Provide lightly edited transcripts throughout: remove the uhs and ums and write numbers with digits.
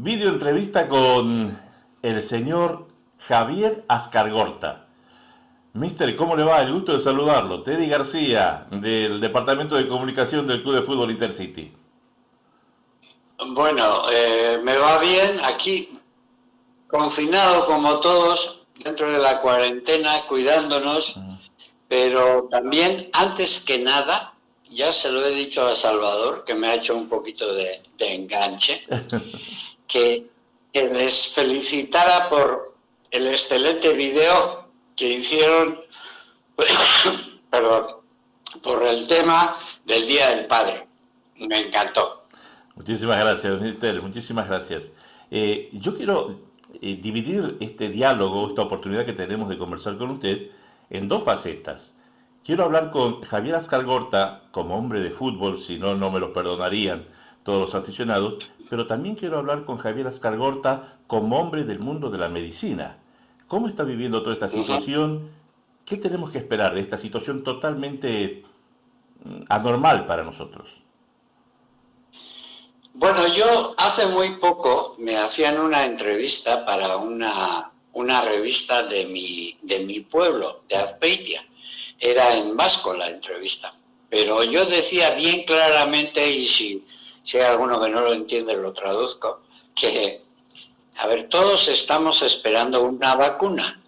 Video entrevista con el señor Javier Ascargorta. Mister, ¿cómo le va? El gusto de saludarlo. Teddy García, del Departamento de Comunicación del Club de Fútbol Intercity. Bueno, me va bien aquí, confinado como todos, dentro de la cuarentena, cuidándonos, pero también, antes que nada, ya se lo he dicho a Salvador, que me ha hecho un poquito de enganche, que les felicitara por el excelente video que hicieron, perdón, por el tema del Día del Padre. Me encantó. Muchísimas gracias, Mister, muchísimas gracias. Yo quiero dividir este diálogo, esta oportunidad que tenemos de conversar con usted, en dos facetas. Quiero hablar con Javier Ascargorta como hombre de fútbol, si no, no me lo perdonarían todos los aficionados, pero también quiero hablar con Javier Ascargorta como hombre del mundo de la medicina. ¿Cómo está viviendo toda esta situación? ¿Qué tenemos que esperar de esta situación totalmente anormal para nosotros? Bueno, yo hace muy poco me hacían una entrevista para una revista de mi pueblo, de Azpeitia. Era en vasco la entrevista. Pero yo decía bien claramente, y si hay alguno que no lo entiende, lo traduzco, que, a ver, todos estamos esperando una vacuna,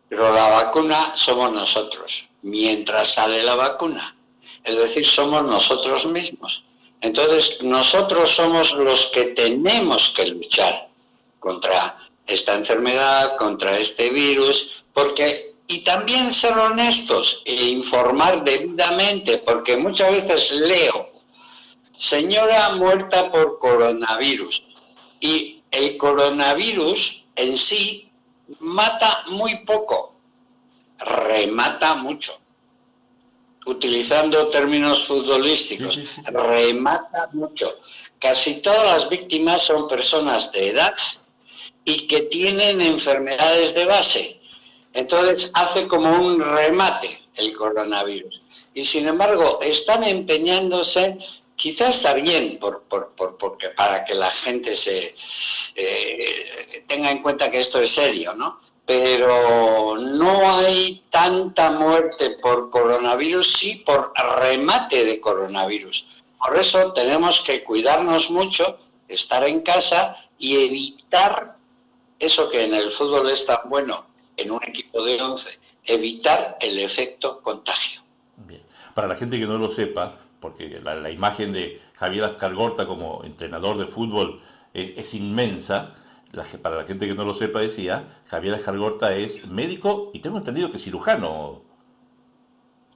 pero la vacuna somos nosotros, mientras sale la vacuna. Es decir, somos nosotros mismos. Entonces, nosotros somos los que tenemos que luchar contra esta enfermedad, contra este virus, y también ser honestos e informar debidamente, porque muchas veces leo, señora muerta por coronavirus, y el coronavirus en sí mata muy poco, remata mucho. Utilizando términos futbolísticos, remata mucho. Casi todas las víctimas son personas de edad y que tienen enfermedades de base. Entonces hace como un remate el coronavirus. Y sin embargo, están empeñándose, quizás está bien, porque para que la gente tenga en cuenta que esto es serio, ¿no? Pero no hay tanta muerte por coronavirus, sí por remate de coronavirus. Por eso tenemos que cuidarnos mucho, estar en casa y evitar eso que en el fútbol es tan bueno, en un equipo de 11, evitar el efecto contagio. Bien. Para la gente que no lo sepa, porque la imagen de Javier Ascargorta como entrenador de fútbol es inmensa. Para la gente que no lo sepa, decía, Javier Ascargorta es médico y tengo entendido que cirujano.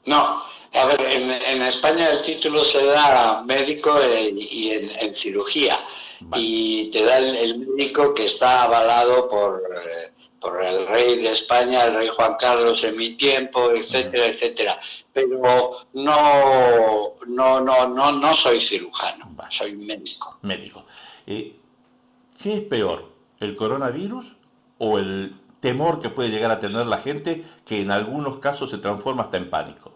No, a ver, en España el título se da médico y en cirugía. Vale. Y te da el médico que está avalado por el rey de España, el rey Juan Carlos en mi tiempo, etcétera, etcétera. Pero no soy cirujano, vale. Soy médico. Médico. ¿Qué es peor? ¿El coronavirus o el temor que puede llegar a tener la gente, que en algunos casos se transforma hasta en pánico?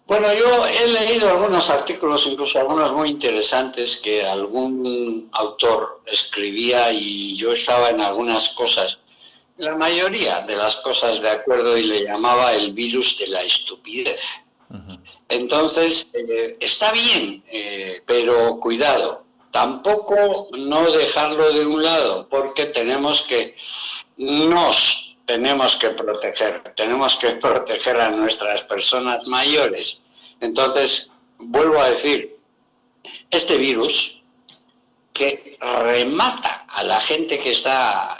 Bueno, yo he leído algunos artículos, incluso algunos muy interesantes, que algún autor escribía y yo estaba en algunas cosas, la mayoría de las cosas de acuerdo, y le llamaba el virus de la estupidez. Entonces, está bien, pero cuidado. Tampoco no dejarlo de un lado, porque tenemos que proteger a nuestras personas mayores. Entonces, vuelvo a decir, este virus que remata a la gente que está,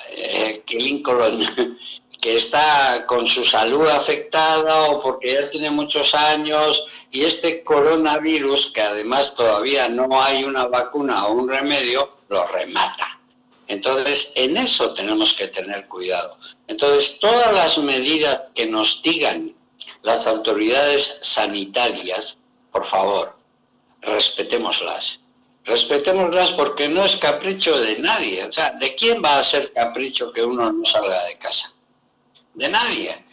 que está con su salud afectada o porque ya tiene muchos años, y este coronavirus, que además todavía no hay una vacuna o un remedio, lo remata. Entonces, en eso tenemos que tener cuidado. Entonces, todas las medidas que nos digan las autoridades sanitarias, por favor, respetémoslas. Respetémoslas porque no es capricho de nadie. O sea, ¿de quién va a ser capricho que uno no salga de casa? De nadie.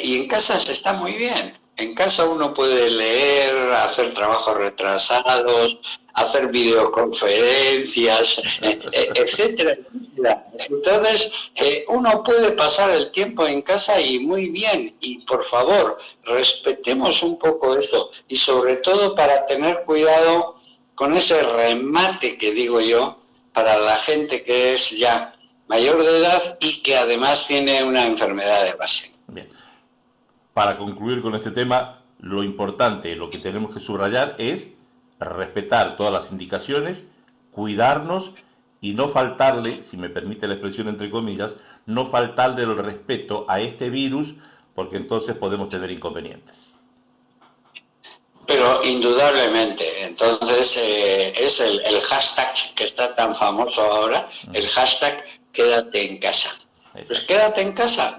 Y en casa se está muy bien. En casa uno puede leer, hacer trabajos retrasados, hacer videoconferencias, etcétera, etcétera. Entonces, uno puede pasar el tiempo en casa y muy bien. Y por favor, respetemos un poco eso. Y sobre todo para tener cuidado con ese remate que digo yo, para la gente que es ya mayor de edad y que además tiene una enfermedad de base. Bien. Para concluir con este tema, lo importante, lo que tenemos que subrayar es respetar todas las indicaciones, cuidarnos y no faltarle, si me permite la expresión entre comillas, no faltarle el respeto a este virus, porque entonces podemos tener inconvenientes. Pero indudablemente, entonces es el hashtag que está tan famoso ahora, el hashtag quédate en casa. Pues quédate en casa,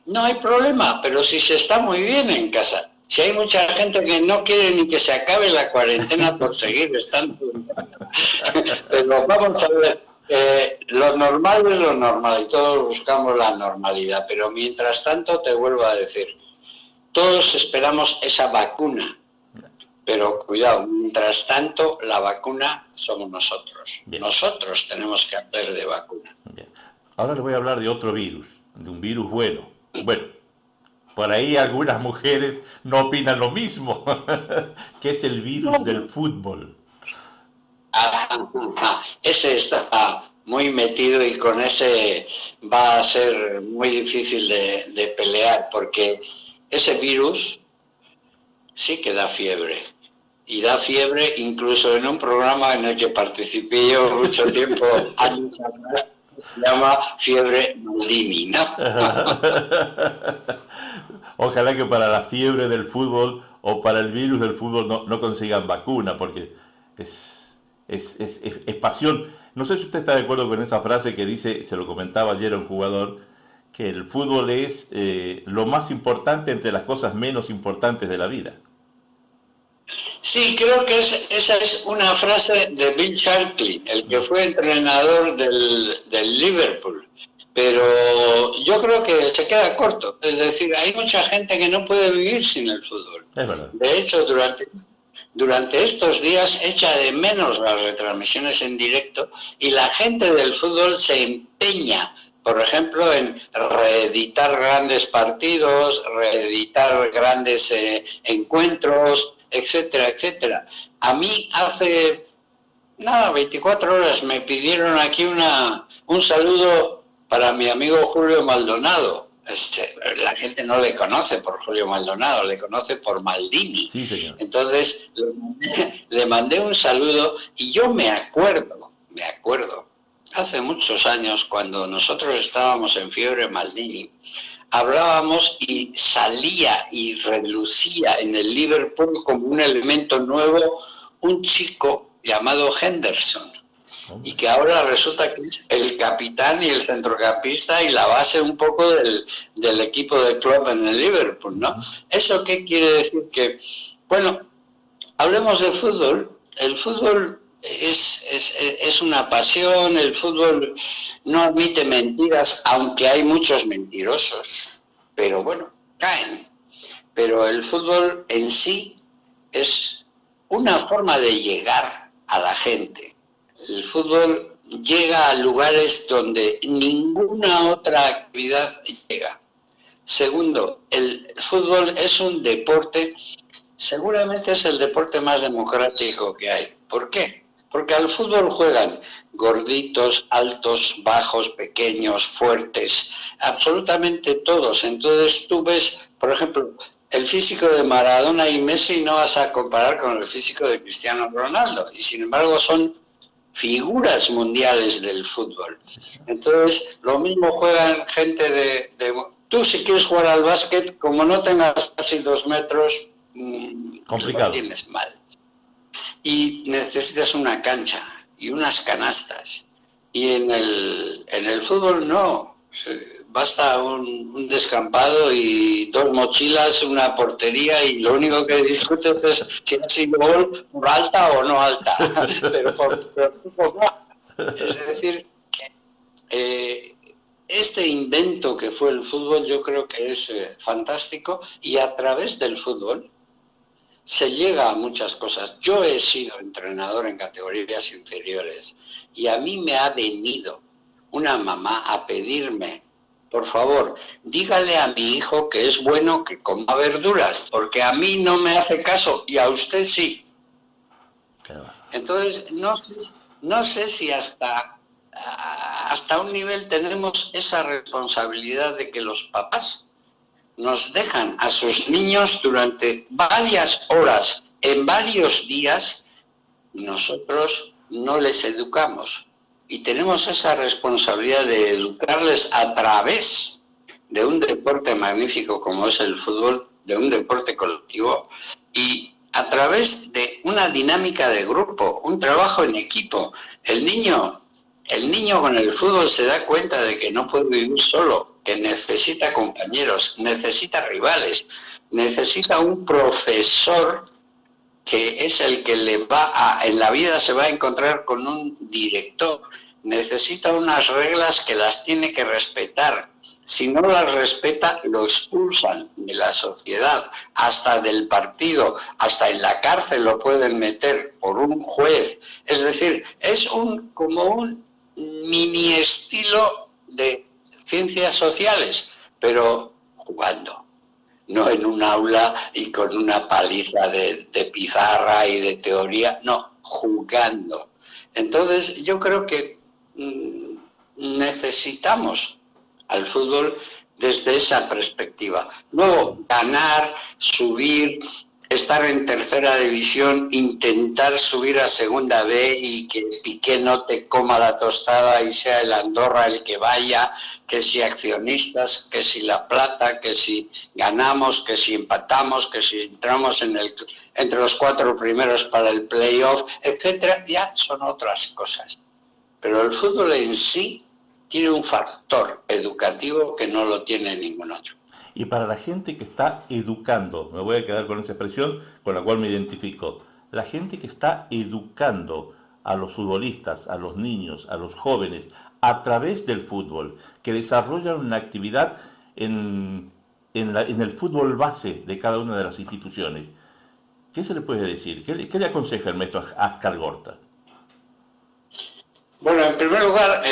no hay problema, pero si se está muy bien en casa. Si hay mucha gente que no quiere ni que se acabe la cuarentena por seguir estando en casa. Pero vamos a ver, lo normal es lo normal y todos buscamos la normalidad, pero mientras tanto te vuelvo a decir, todos esperamos esa vacuna. Pero cuidado, mientras tanto, la vacuna somos nosotros. Bien. Nosotros tenemos que hacer de vacuna. Bien. Ahora les voy a hablar de otro virus, de un virus bueno. Bueno, por ahí algunas mujeres no opinan lo mismo, que es el virus del fútbol. Ese está muy metido y con ese va a ser muy difícil de pelear, porque ese virus sí que da fiebre. Y da fiebre incluso en un programa en el que participé yo mucho tiempo, años atrás, se llama Fiebre Maldini, ¿no? Ojalá que para la fiebre del fútbol o para el virus del fútbol no consigan vacuna, porque es pasión. No sé si usted está de acuerdo con esa frase que dice, se lo comentaba ayer a un jugador, que el fútbol es lo más importante entre las cosas menos importantes de la vida. Sí, creo que esa es una frase de Bill Shankly, el que fue entrenador del Liverpool. Pero yo creo que se queda corto. Es decir, hay mucha gente que no puede vivir sin el fútbol. Es verdad. De hecho, durante estos días echa de menos las retransmisiones en directo y la gente del fútbol se empeña, por ejemplo, en reeditar grandes partidos, reeditar grandes encuentros, etcétera, etcétera. A mí hace 24 horas me pidieron aquí un saludo para mi amigo Julio Maldonado. La gente no le conoce por Julio Maldonado, le conoce por Maldini. Sí, señor. Entonces le mandé un saludo y yo me acuerdo, hace muchos años cuando nosotros estábamos en Fiebre Maldini, hablábamos y salía y relucía en el Liverpool como un elemento nuevo un chico llamado Henderson, y que ahora resulta que es el capitán y el centrocampista y la base un poco del equipo de club en el Liverpool, ¿no? ¿Eso qué quiere decir? Que, bueno, hablemos de fútbol. El fútbol es una pasión, el fútbol no admite mentiras, aunque hay muchos mentirosos, pero bueno, caen. Pero el fútbol en sí es una forma de llegar a la gente. El fútbol llega a lugares donde ninguna otra actividad llega. Segundo, el fútbol es un deporte, seguramente es el deporte más democrático que hay. ¿Por qué? Porque al fútbol juegan gorditos, altos, bajos, pequeños, fuertes, absolutamente todos. Entonces tú ves, por ejemplo, el físico de Maradona y Messi no vas a comparar con el físico de Cristiano Ronaldo, y sin embargo son figuras mundiales del fútbol. Entonces, lo mismo juegan gente de... Tú si quieres jugar al básquet, como no tengas casi 2 metros, complicado, lo tienes mal. Y necesitas una cancha y unas canastas. Y en el fútbol no. Basta un descampado y 2 mochilas, una portería, y lo único que discutes es si ha sido gol por alta o no alta. pero poco más. Es decir, este invento que fue el fútbol yo creo que es fantástico, y a través del fútbol se llega a muchas cosas. Yo he sido entrenador en categorías inferiores y a mí me ha venido una mamá a pedirme: por favor, dígale a mi hijo que es bueno que coma verduras, porque a mí no me hace caso y a usted sí. Entonces, no sé si hasta un nivel tenemos esa responsabilidad de que los papás nos dejan a sus niños durante varias horas, en varios días, y nosotros no les educamos. Y tenemos esa responsabilidad de educarles a través de un deporte magnífico como es el fútbol, de un deporte colectivo, y a través de una dinámica de grupo, un trabajo en equipo. El niño con el fútbol se da cuenta de que no puede vivir solo, que necesita compañeros, necesita rivales, necesita un profesor que es el que en la vida se va a encontrar con un director, necesita unas reglas que las tiene que respetar. Si no las respeta, lo expulsan de la sociedad, hasta del partido, hasta en la cárcel lo pueden meter por un juez. Es decir, es como un mini estilo de ciencias sociales, pero jugando. No en un aula y con una paliza de pizarra y de teoría, no, jugando. Entonces yo creo que necesitamos al fútbol desde esa perspectiva. Luego, ganar, subir, estar en tercera división, intentar subir a segunda B y que Piqué no te coma la tostada y sea el Andorra el que vaya, que si accionistas, que si la plata, que si ganamos, que si empatamos, que si entramos entre los 4 primeros para el playoff, etcétera, ya son otras cosas. Pero el fútbol en sí tiene un factor educativo que no lo tiene ningún otro. Y para la gente que está educando, me voy a quedar con esa expresión con la cual me identifico, la gente que está educando a los futbolistas, a los niños, a los jóvenes, a través del fútbol, que desarrollan una actividad en el fútbol base de cada una de las instituciones. ¿Qué se le puede decir? ¿Qué le aconseja el maestro Ascar Gorta? Bueno, en primer lugar,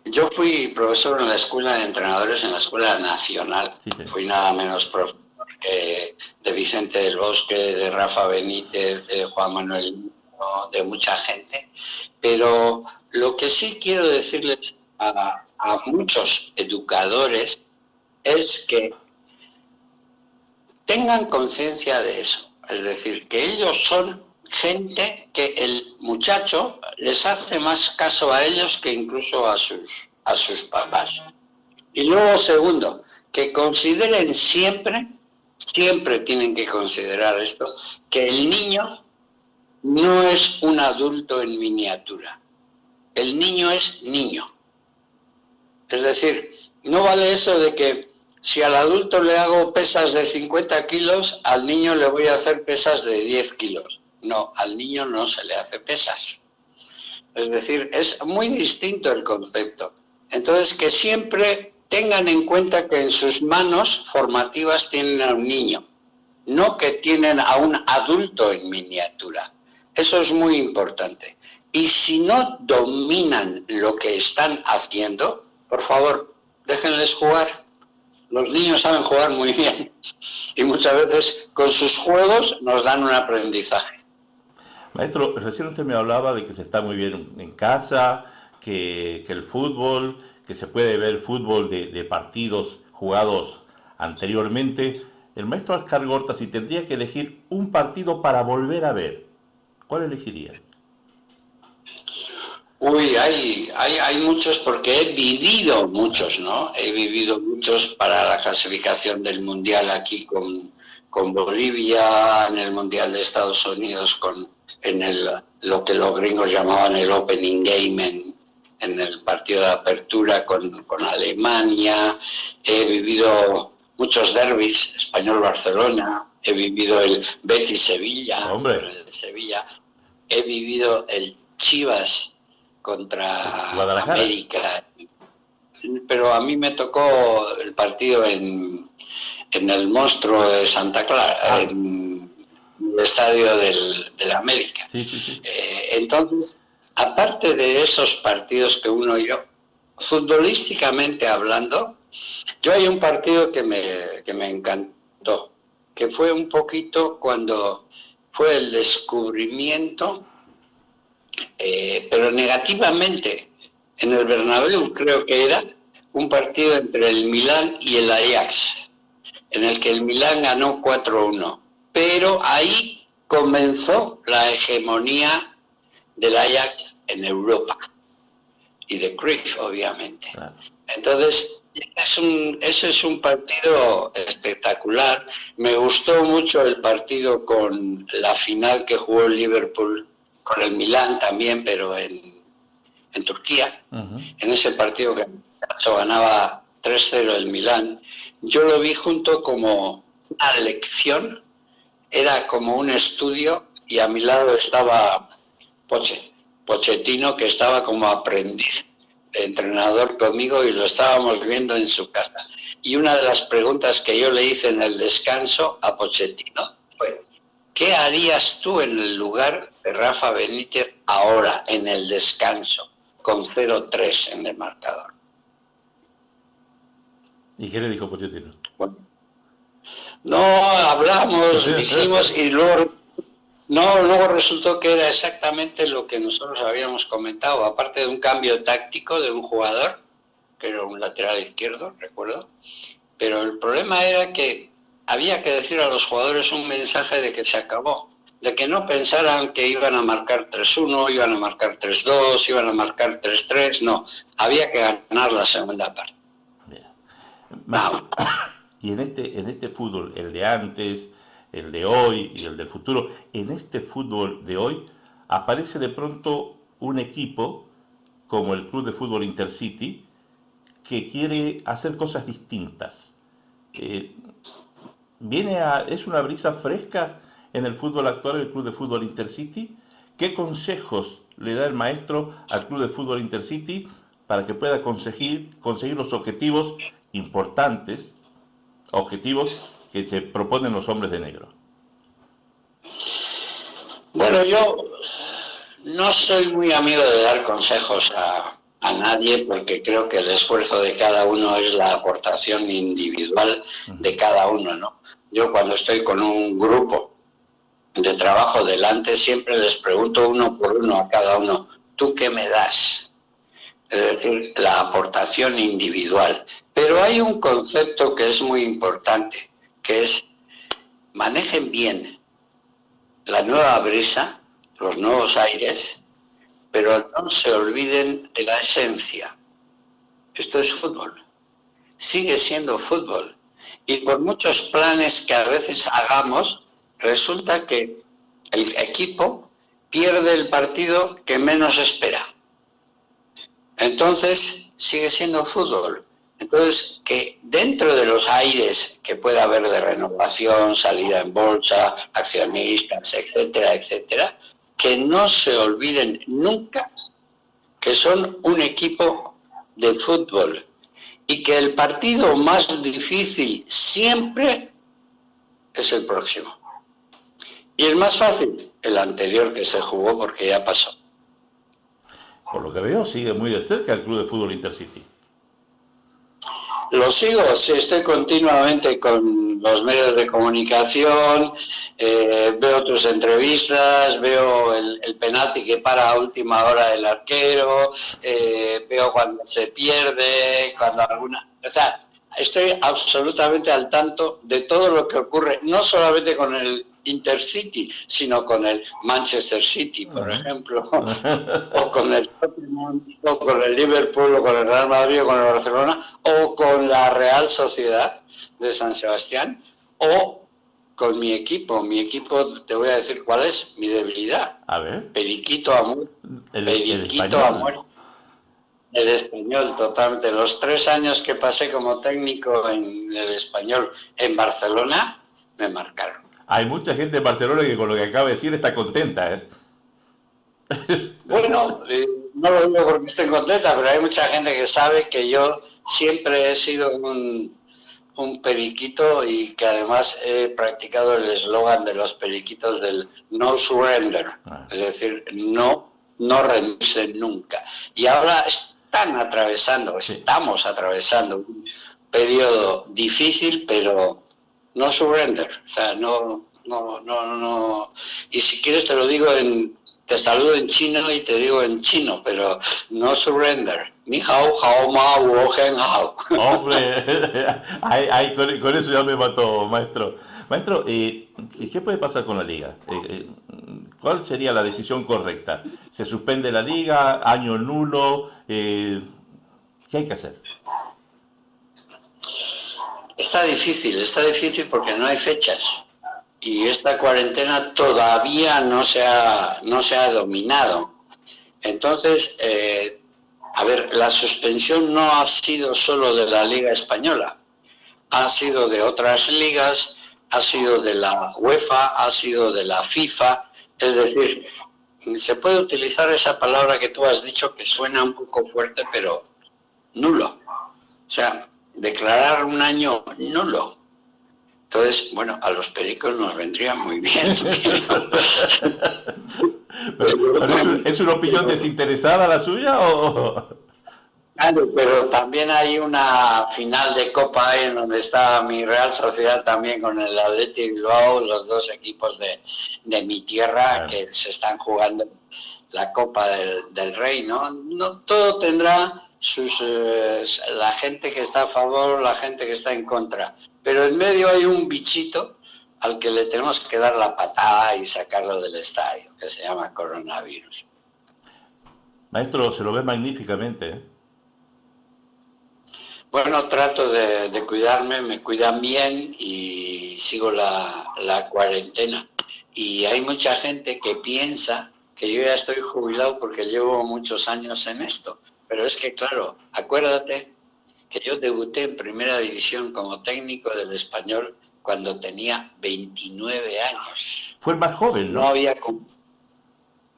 yo fui profesor en la Escuela de Entrenadores, en la Escuela Nacional. Sí. Fui nada menos profesor de Vicente del Bosque, de Rafa Benítez, de Juan Manuel, de mucha gente. Pero lo que sí quiero decirles a muchos educadores es que tengan conciencia de eso. Es decir, que ellos son gente que el muchacho les hace más caso a ellos que incluso a sus papás. Y luego, segundo, que consideren siempre tienen que considerar esto, que el niño no es un adulto en miniatura. El niño es niño. Es decir, no vale eso de que si al adulto le hago pesas de 50 kilos, al niño le voy a hacer pesas de 10 kilos. No, al niño no se le hace pesas. Es decir, es muy distinto el concepto. Entonces, que siempre tengan en cuenta que en sus manos formativas tienen a un niño, no que tienen a un adulto en miniatura. Eso es muy importante. Y si no dominan lo que están haciendo, por favor, déjenles jugar. Los niños saben jugar muy bien y muchas veces con sus juegos nos dan un aprendizaje. Maestro, recién usted me hablaba de que se está muy bien en casa, que el fútbol, que se puede ver fútbol de partidos jugados anteriormente. El maestro Ascar Gorta, si tendría que elegir un partido para volver a ver, ¿cuál elegiría? Uy, hay muchos porque he vivido muchos, ¿no? He vivido muchos para la clasificación del Mundial aquí con Bolivia, en el Mundial de Estados Unidos, lo que los gringos llamaban el Opening Game en el partido de apertura con Alemania. He vivido muchos derbis, Español-Barcelona, he vivido el Betis-Sevilla, he vivido el Chivas contra América, pero a mí me tocó el partido en el Monstruo de Santa Clara, en el estadio del América. Sí, sí, sí. Entonces, aparte de esos partidos que uno yo, futbolísticamente hablando, yo hay un partido que me encantó, que fue un poquito cuando fue el descubrimiento, pero negativamente, en el Bernabéu creo que era un partido entre el Milán y el Ajax, en el que el Milán ganó 4-1, pero ahí comenzó la hegemonía del Ajax en Europa y de Cruyff, obviamente. Claro. Entonces, ese es un partido espectacular. Me gustó mucho el partido con la final que jugó el Liverpool con el Milán también, pero en Turquía. Uh-huh. En ese partido que ganaba 3-0 el Milán, yo lo vi junto como una lección, era como un estudio, y a mi lado estaba Pochettino, que estaba como aprendiz de entrenador conmigo, y lo estábamos viendo en su casa. Y una de las preguntas que yo le hice en el descanso a Pochettino fue: ¿qué harías tú en el lugar de Rafa Benítez ahora, en el descanso, con 0-3 en el marcador? ¿Y qué le dijo Pochettino? Bueno, no hablamos, dijimos, y luego resultó que era exactamente lo que nosotros habíamos comentado, aparte de un cambio táctico de un jugador, que era un lateral izquierdo, recuerdo, pero el problema era que había que decir a los jugadores un mensaje de que se acabó, de que no pensaran que iban a marcar 3-1, iban a marcar 3-2, iban a marcar 3-3, no, había que ganar la segunda parte. Y en este fútbol, el de antes, el de hoy y el del futuro, en este fútbol de hoy aparece de pronto un equipo como el Club de Fútbol Intercity que quiere hacer cosas distintas. ¿Es una brisa fresca en el fútbol actual el Club de Fútbol Intercity? ¿Qué consejos le da el maestro al Club de Fútbol Intercity para que pueda conseguir los objetivos importantes, objetivos que se proponen los hombres de negro? Bueno, yo no soy muy amigo de dar consejos a nadie, porque creo que el esfuerzo de cada uno es la aportación individual de cada uno, ¿no? Yo cuando estoy con un grupo de trabajo delante siempre les pregunto uno por uno a cada uno: ¿tú qué me das? Es decir, la aportación individual. Pero hay un concepto que es muy importante, que es: manejen bien la nueva brisa, los nuevos aires, pero no se olviden de la esencia. Esto es fútbol, sigue siendo fútbol. Y por muchos planes que a veces hagamos, resulta que el equipo pierde el partido que menos espera. Entonces, sigue siendo fútbol. Entonces, que dentro de los aires que pueda haber de renovación, salida en bolsa, accionistas, etcétera, etcétera, que no se olviden nunca que son un equipo de fútbol y que el partido más difícil siempre es el próximo. Y el más fácil, el anterior que se jugó, porque ya pasó. Por lo que veo, sigue muy de cerca el Club de Fútbol Intercity. Lo sigo, sí, estoy continuamente con los medios de comunicación, veo tus entrevistas, veo el penalti que para a última hora el arquero, veo cuando se pierde, cuando alguna... O sea, estoy absolutamente al tanto de todo lo que ocurre, no solamente con el Intercity, sino con el Manchester City, por ejemplo, o con el Tottenham, o con el Liverpool, o con el Real Madrid, o con el Barcelona, o con la Real Sociedad de San Sebastián, o con mi equipo. Mi equipo, te voy a decir cuál es mi debilidad. A ver. Periquito Amor. Periquito Amor. El Español, totalmente. Los 3 años que pasé como técnico en el Español en Barcelona, me marcaron. Hay mucha gente en Barcelona que con lo que acaba de decir está contenta, ¿eh? Bueno, no lo digo porque esté contenta, pero hay mucha gente que sabe que yo siempre he sido un periquito y que además he practicado el eslogan de los periquitos del no surrender, es decir, no rendirse nunca. Y ahora estamos atravesando un periodo difícil, pero no surrender, o sea, no. Y si quieres te lo digo te saludo en chino y te digo en chino, pero no surrender. Ni hao, hao ma, wo gen hao. Hombre, con eso ya me mató, maestro. Maestro, ¿qué puede pasar con la liga? ¿Cuál sería la decisión correcta? ¿Se suspende la liga? ¿Año nulo? ¿Qué hay que hacer? Está difícil porque no hay fechas. Y esta cuarentena todavía no se ha dominado. Entonces, a ver, la suspensión no ha sido solo de la Liga Española, ha sido de otras ligas, ha sido de la UEFA, ha sido de la FIFA, es decir, se puede utilizar esa palabra que tú has dicho que suena un poco fuerte, pero nulo. O sea, declarar un año nulo. Entonces, bueno, a los pericos nos vendría muy bien. Pero ¿es una opinión desinteresada la suya o...? Claro, pero también hay una final de Copa ahí en donde está mi Real Sociedad también con el Athletic Bilbao, los dos equipos de mi tierra, claro, que se están jugando la Copa del Rey, ¿no? No todo tendrá la gente que está a favor, la gente que está en contra, pero en medio hay un bichito al que le tenemos que dar la patada y sacarlo del estadio, que se llama coronavirus. Maestro, se lo ve magníficamente, ¿eh? Bueno, trato de cuidarme, me cuidan bien y sigo la cuarentena. Y hay mucha gente que piensa que yo ya estoy jubilado porque llevo muchos años en esto. Pero es que, claro, acuérdate que yo debuté en Primera División como técnico del Español cuando tenía 29 años. Fue el más joven, ¿no? No había...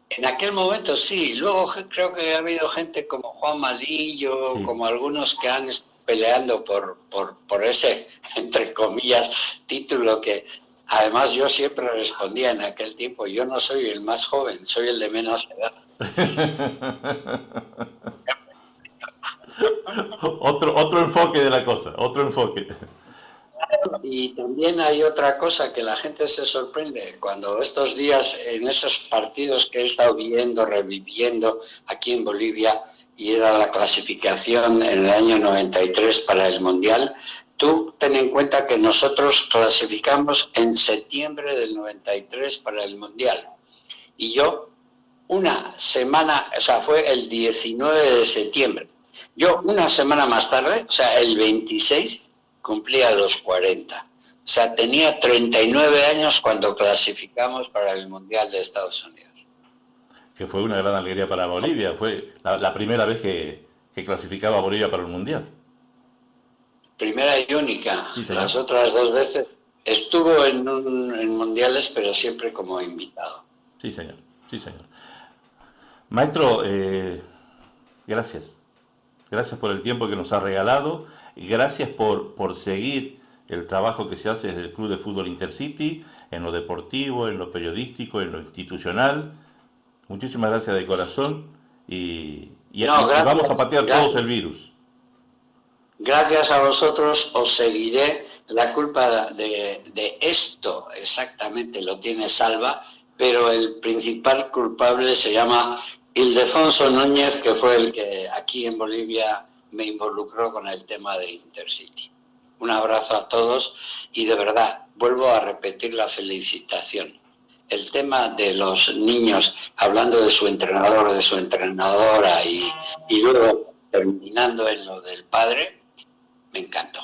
En aquel momento sí, luego creo que ha habido gente como Juan Malillo, sí, como algunos que han estado peleando por ese, entre comillas, título que además yo siempre respondía en aquel tiempo, yo no soy el más joven, soy el de menos edad. otro enfoque de la cosa, otro enfoque. Y también hay otra cosa que la gente se sorprende, cuando estos días en esos partidos que he estado viendo, reviviendo aquí en Bolivia, y era la clasificación en el año 93 para el Mundial, tú ten en cuenta que nosotros clasificamos en septiembre del 93 para el Mundial. Y yo, una semana, o sea, fue el 19 de septiembre. Yo, una semana más tarde, o sea, el 26, cumplía los 40. O sea, tenía 39 años cuando clasificamos para el Mundial de Estados Unidos. Que fue una gran alegría para Bolivia. Fue la primera vez que clasificaba a Bolivia para el Mundial. Primera y única. Sí, las otras dos veces estuvo en mundiales, pero siempre como invitado. Sí, señor. Sí, señor. Maestro, gracias. Gracias por el tiempo que nos ha regalado. Gracias por seguir el trabajo que se hace desde el Club de Fútbol Intercity, en lo deportivo, en lo periodístico, en lo institucional. Muchísimas gracias de corazón y vamos a patear todos el virus. Gracias a vosotros, os seguiré. La culpa de esto exactamente lo tiene Salva, pero el principal culpable se llama Ildefonso Núñez, que fue el que aquí en Bolivia me involucró con el tema de Intercity. Un abrazo a todos y de verdad, vuelvo a repetir la felicitación. El tema de los niños, hablando de su entrenador, de su entrenadora y luego terminando en lo del padre, me encantó.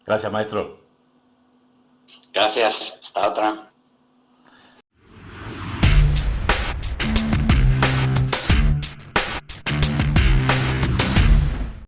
Gracias, maestro. Gracias. Hasta otra.